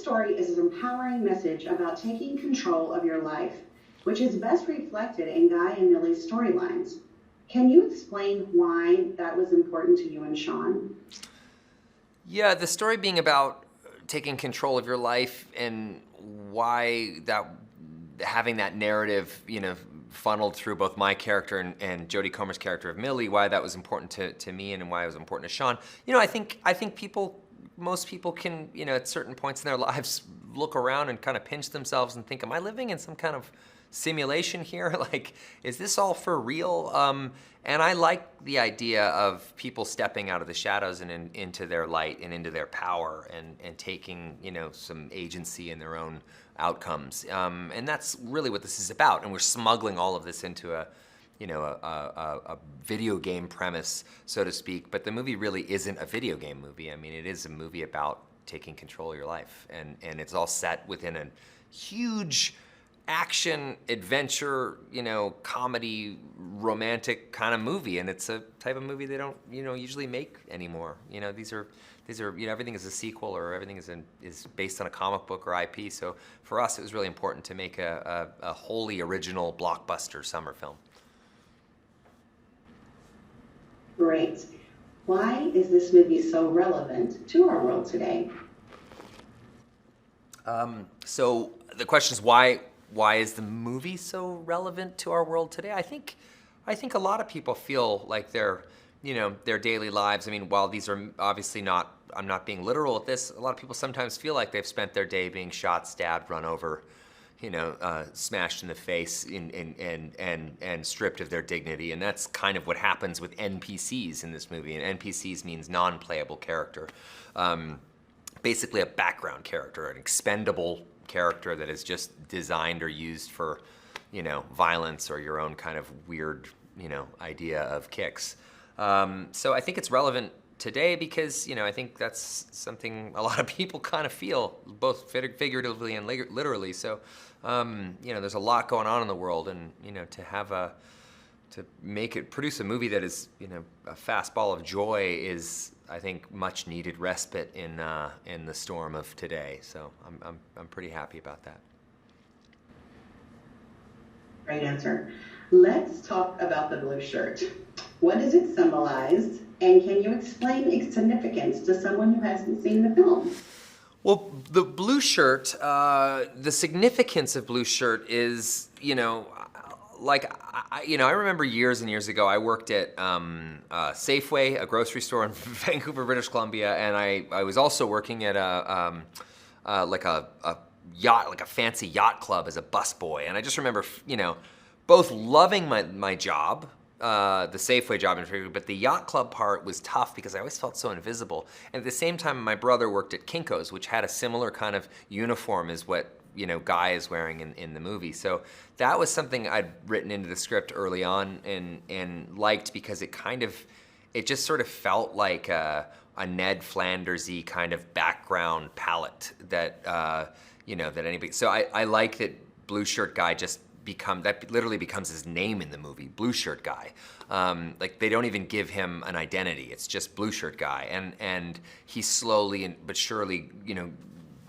story is an empowering message about taking control of your life, which is best reflected in Guy and Millie's storylines. Can you explain why that was important to you and Sean? Yeah, the story being about taking control of your life and why that having that narrative, funneled through both my character and Jodie Comer's character of Millie, why that was important to me and why it was important to Sean. I think most people can, at certain points in their lives, look around and kind of pinch themselves and think, am I living in some kind of simulation here? Like, is this all for real? And I like the idea of people stepping out of the shadows and into their light and into their power and taking, some agency in their own outcomes. And that's really what this is about. And we're smuggling all of this into a video game premise, so to speak. But the movie really isn't a video game movie. I mean, it is a movie about taking control of your life. And it's all set within a huge action, adventure, comedy, romantic kind of movie, and it's a type of movie they don't, usually make anymore. These are, everything is a sequel or everything is based on a comic book or IP. So for us, it was really important to make a wholly original blockbuster summer film. Great. Why is this movie so relevant to our world today? So the question is why is the movie so relevant to our world today? I think a lot of people feel like their daily lives. I mean, while these are obviously not, I'm not being literal with this, a lot of people sometimes feel like they've spent their day being shot, stabbed, run over, smashed in the face and stripped of their dignity. And that's kind of what happens with NPCs in this movie. And NPCs means non-playable character. Basically a background character, an expendable character that is just designed or used for, violence or your own kind of weird, idea of kicks. So I think it's relevant today because, I think that's something a lot of people kind of feel, both figuratively and literally. So, there's a lot going on in the world, and, to produce a movie that is, a fastball of joy is, I think, much needed respite in the storm of today. So I'm pretty happy about that. Great answer. Let's talk about the blue shirt. What does it symbolize? And can you explain its significance to someone who hasn't seen the film? Well, the blue shirt, the significance of blue shirt is, I remember years and years ago, I worked at Safeway, a grocery store in Vancouver, British Columbia, and I was also working at a yacht, like a fancy yacht club as a busboy. And I just remember, both loving my job, the Safeway job in particular, but the yacht club part was tough because I always felt so invisible. And at the same time, my brother worked at Kinko's, which had a similar kind of uniform as what Guy is wearing in the movie. So that was something I'd written into the script early on and liked because it just sort of felt like a Ned Flanders-y kind of background palette that, that anybody, so I like that Blue Shirt Guy that literally becomes his name in the movie, Blue Shirt Guy. Like they don't even give him an identity. It's just Blue Shirt Guy. And he slowly but surely,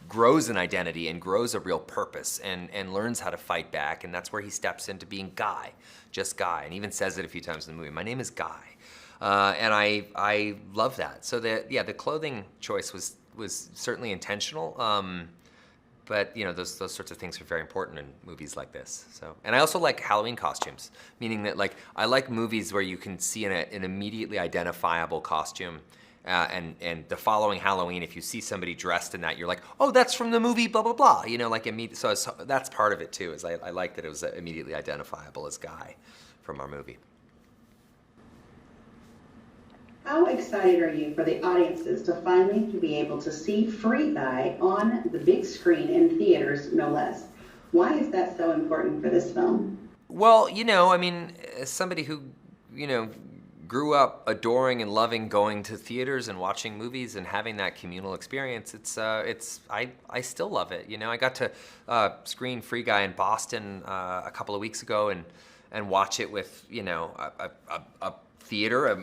grows an identity and grows a real purpose and learns how to fight back. And that's where he steps into being Guy, just Guy. And even says it a few times in the movie, my name is Guy. And I love that. So the clothing choice was certainly intentional. But those sorts of things are very important in movies like this. So, and I also like Halloween costumes, meaning that I like movies where you can see an immediately identifiable costume. And the following Halloween, if you see somebody dressed in that, you're like, oh, that's from the movie, blah, blah, blah. So that's part of it too, is I like that it was immediately identifiable as Guy from our movie. How excited are you for the audiences to finally be able to see Free Guy on the big screen in theaters, no less? Why is that so important for this film? Well, as somebody who, grew up adoring and loving going to theaters and watching movies and having that communal experience, I still love it. I got to screen Free Guy in Boston a couple of weeks ago and watch it with, a theater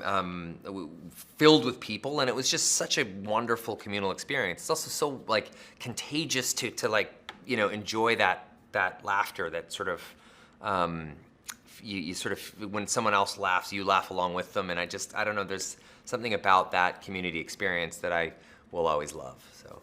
filled with people, and it was just such a wonderful communal experience. It's also so like contagious to like, you know, enjoy that laughter, that sort of you sort of, when someone else laughs, you laugh along with them, and I don't know, there's something about that community experience that I will always love. So